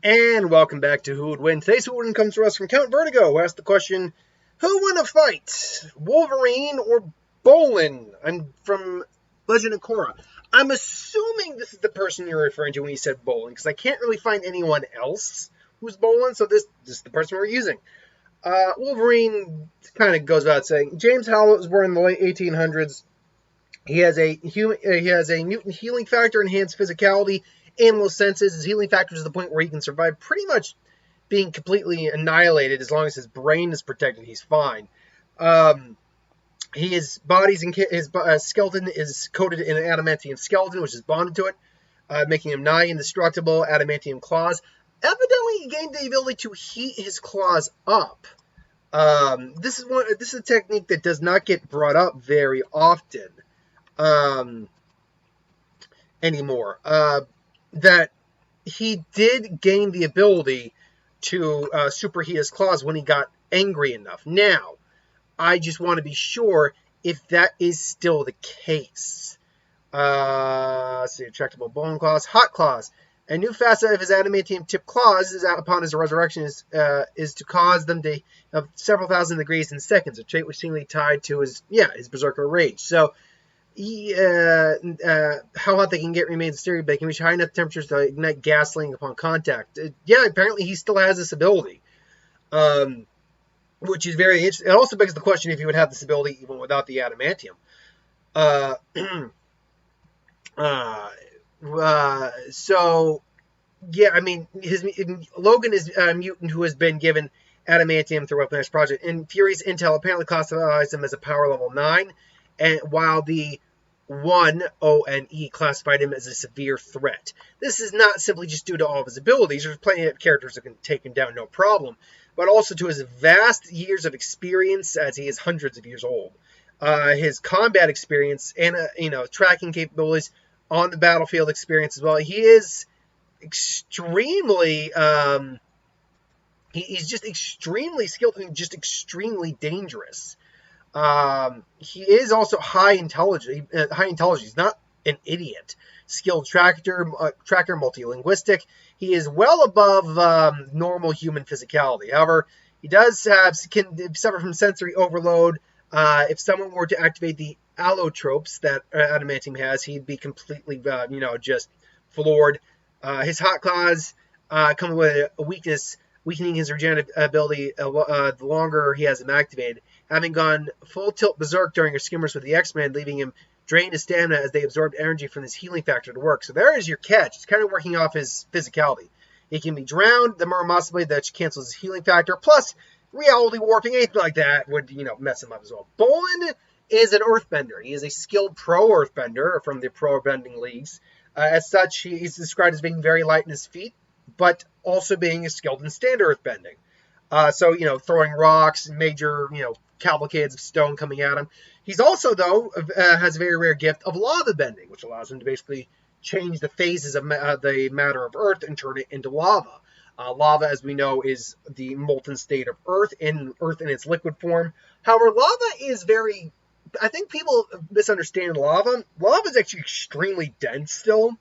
And welcome back to Who Would Win. Today's Who Would Win comes to us from Count Vertigo, who asked the question, who won a fight, Wolverine or Bolin? I'm from Legend of Korra. I'm assuming this is the person you're referring to when you said Bolin, because I can't really find anyone else who's Bolin, so this is the person we're using. Wolverine kind of goes without saying. James Howlett was born in the late 1800s. He has a mutant healing factor, enhanced physicality, animal senses. His healing factor is to the point where he can survive pretty much being completely annihilated as long as his brain is protected. He's fine. His skeleton is coated in an adamantium skeleton, which is bonded to it, making him nigh indestructible. Adamantium claws. Evidently, he gained the ability to heat his claws up. This is a technique that does not get brought up very often. Anymore. That he did gain the ability to superheat his claws when he got angry enough. Now, I just want to be sure if that is still the case. Let's see, retractable bone claws, hot claws. A new facet of his adamantium tipped claws is upon his resurrection is to cause them to have several thousand degrees in seconds, a trait which seemingly tied to his berserker rage. So how hot they can get remains mysterious, but they can reach high enough temperatures to ignite gasoline upon contact. Apparently he still has this ability, which is very interesting. It also begs the question if he would have this ability even without the adamantium. Logan is a mutant who has been given adamantium through Weaponized Project, and Fury's intel apparently classifies him as a power level 9, and while the ONE classified him as a severe threat. This is not simply just due to all of his abilities. There's plenty of characters that can take him down no problem, but also to his vast years of experience, as he is hundreds of years old. His combat experience and tracking capabilities on the battlefield experience as well. He is extremely he's just extremely skilled and just extremely dangerous. He is also high intelligence. He's not an idiot. Skilled tracker, multilinguistic. He is well above normal human physicality. However, he can suffer from sensory overload. If someone were to activate the allotropes that adamantium has, he'd be completely, just floored. His hot claws come with a weakness, weakening his regenerative ability the longer he has them activated. Having gone full tilt berserk during his skimmers with the X-Men, leaving him drained his stamina as they absorbed energy from his healing factor to work. So there is your catch. It's kind of working off his physicality. He can be drowned, the more possibly that cancels his healing factor. Plus, reality warping, anything like that would, mess him up as well. Bolin is an earthbender. He is a skilled pro earthbender from the pro bending leagues. As such, he is described as being very light in his feet, but also being skilled in stand earthbending. Throwing rocks, major, cavalcades of stone coming at him. He's also, though, has a very rare gift of lava bending, which allows him to basically change the phases of the matter of Earth and turn it into lava. Lava, as we know, is the molten state of Earth in its liquid form. However, lava is very... I think people misunderstand lava. Lava is actually extremely dense still.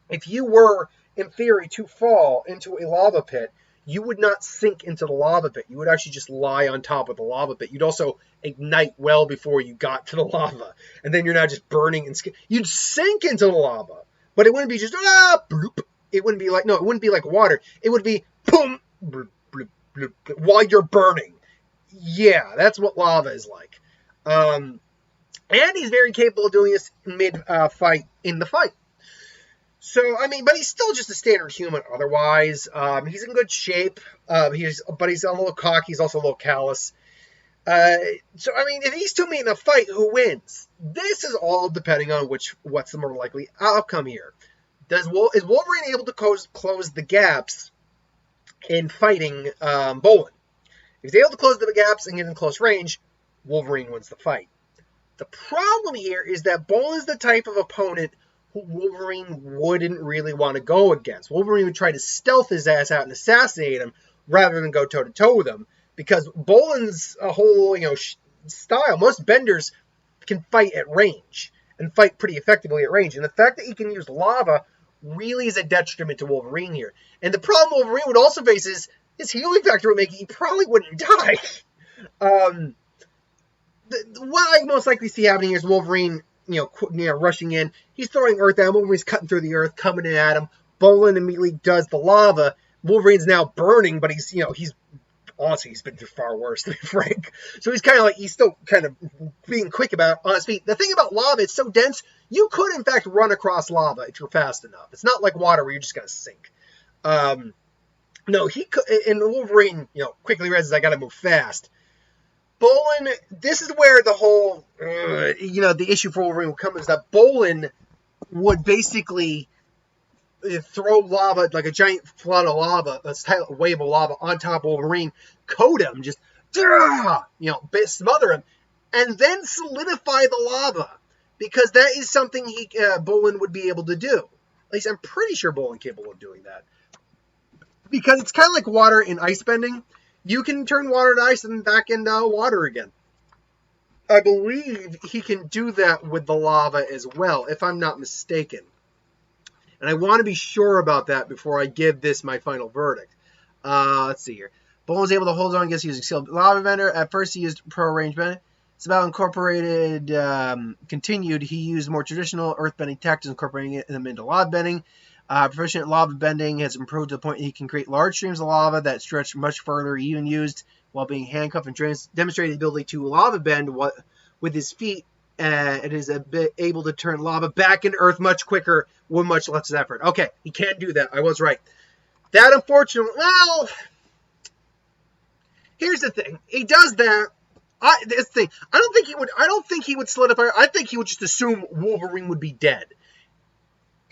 If you were, in theory, to fall into a lava pit, you would not sink into the lava pit. You would actually just lie on top of the lava pit. You'd also ignite well before you got to the lava. And then you're not just burning and you'd sink into the lava. But it wouldn't be just, bloop. It wouldn't be like water. It would be, boom, bloop, bloop, bloop, bloop, while you're burning. Yeah, that's what lava is like. And he's very capable of doing this mid-fight in the fight. So, but he's still just a standard human otherwise. He's in good shape, but he's a little cocky. He's also a little callous. If these two meet in a fight, who wins? This is all depending on what's the more likely outcome here. Is Wolverine able to close the gaps in fighting Bolin? If he's able to close the gaps and get in close range, Wolverine wins the fight. The problem here is that Bolin's the type of opponent who Wolverine wouldn't really want to go against. Wolverine would try to stealth his ass out and assassinate him rather than go toe-to-toe with him, because Bolin's whole, style, most benders can fight at range and fight pretty effectively at range. And the fact that he can use lava really is a detriment to Wolverine here. And the problem Wolverine would also face is his healing factor would make it, he probably wouldn't die. What I most likely see happening is Wolverine, rushing in. He's throwing earth at him. Wolverine's cutting through the earth, coming in at him. Bolin immediately does the lava. Wolverine's now burning, but he's honestly, he's been through far worse, to be frank. So he's still kind of being quick about it on his feet. The thing about lava, it's so dense, you could, in fact, run across lava if you're fast enough. It's not like water where you're just going to sink. No, he could, and Wolverine, quickly realizes I got to move fast. Bolin, this is where the whole, the issue for Wolverine will come is that Bolin would basically throw lava, like a giant flood of lava, a wave of lava on top of Wolverine, coat him, just, smother him, and then solidify the lava, because that is something Bolin would be able to do. At least I'm pretty sure Bolin's capable of doing that. Because it's kind of like water in ice bending. You can turn water to ice and back into water again. I believe he can do that with the lava as well, if I'm not mistaken. And I want to be sure about that before I give this my final verdict. Let's see here. Bolin was able to hold on against using sealed lava bender. At first, he used pro range bender. It's about incorporated, continued. He used more traditional earth bending tactics, incorporating them into lava bending. Proficient lava bending has improved to the point he can create large streams of lava that stretch much further. He even used, while being handcuffed, and demonstrated the ability to lava bend with his feet. It is able to turn lava back into earth much quicker with much less effort. Okay, he can't do that. I was right. That, unfortunately, well, here's the thing. He does that. I don't think he would solidify. I think he would just assume Wolverine would be dead.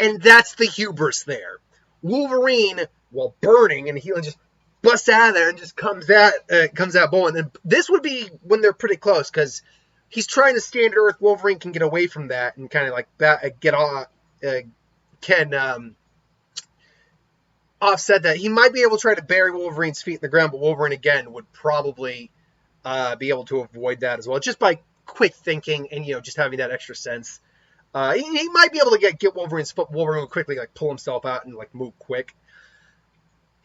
And that's the hubris there. Wolverine, while burning and healing, just busts out of there and just comes at Bolin. And this would be when they're pretty close, because he's trying to stand Earth. Wolverine can get away from that and kind of like get off, offset that. He might be able to try to bury Wolverine's feet in the ground, but Wolverine again would probably be able to avoid that as well, just by quick thinking and just having that extra sense. He might be able to get Wolverine's foot. Wolverine would quickly pull himself out and move quick.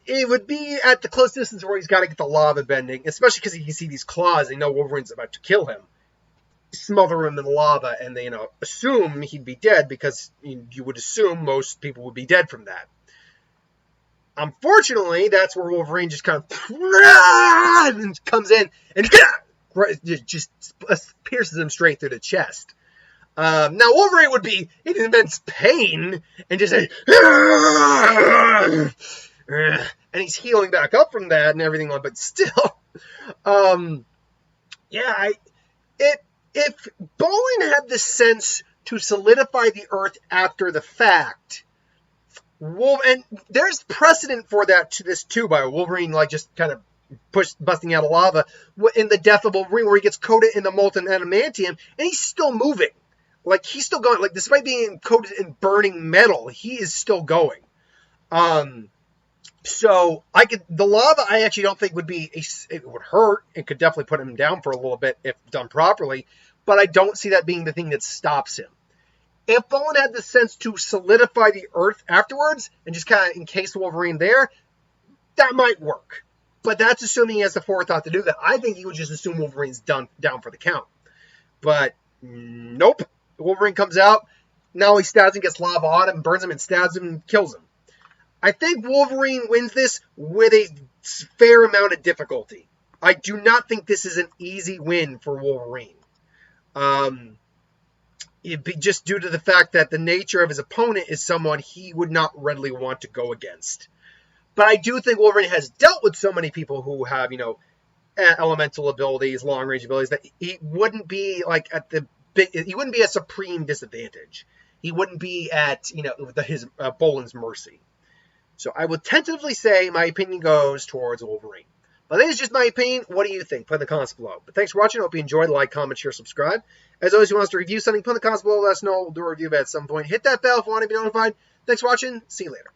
It would be at the close distance where he's got to get the lava bending, especially because he can see these claws. They know Wolverine's about to kill him. Smother him in the lava, and they assume he'd be dead, because you would assume most people would be dead from that. Unfortunately, that's where Wolverine just kind of comes in and just pierces him straight through the chest. Now Wolverine would be in immense pain and just say, and he's healing back up from that and everything, but still, if Bolin had the sense to solidify the Earth after the fact, and there's precedent for that to this too, by Wolverine just kind of busting out of lava in the Death of Wolverine, where he gets coated in the molten adamantium and he's still moving. He's still going. Despite being coated in burning metal, he is still going. So the lava, I actually don't think would be, it would hurt. It could definitely put him down for a little bit if done properly, but I don't see that being the thing that stops him. If Bolin had the sense to solidify the Earth afterwards and just kind of encase Wolverine there, that might work. But that's assuming he has the forethought to do that. I think he would just assume Wolverine's down for the count. But nope. Wolverine comes out, now he stabs him, gets lava on him, burns him, and stabs him and kills him. I think Wolverine wins this with a fair amount of difficulty. I do not think this is an easy win for Wolverine. It'd be just due to the fact that the nature of his opponent is someone he would not readily want to go against. But I do think Wolverine has dealt with so many people who have, elemental abilities, long-range abilities, that he wouldn't be he wouldn't be a supreme disadvantage. He wouldn't be at, his Bolin's mercy. So I would tentatively say my opinion goes towards Wolverine. But that is just my opinion. What do you think? Put in the comments below. But thanks for watching. I hope you enjoyed. Like, comment, share, subscribe. As always, if you want us to review something, put in the comments below. Let us know. We'll do a review of it at some point. Hit that bell if you want to be notified. Thanks for watching. See you later.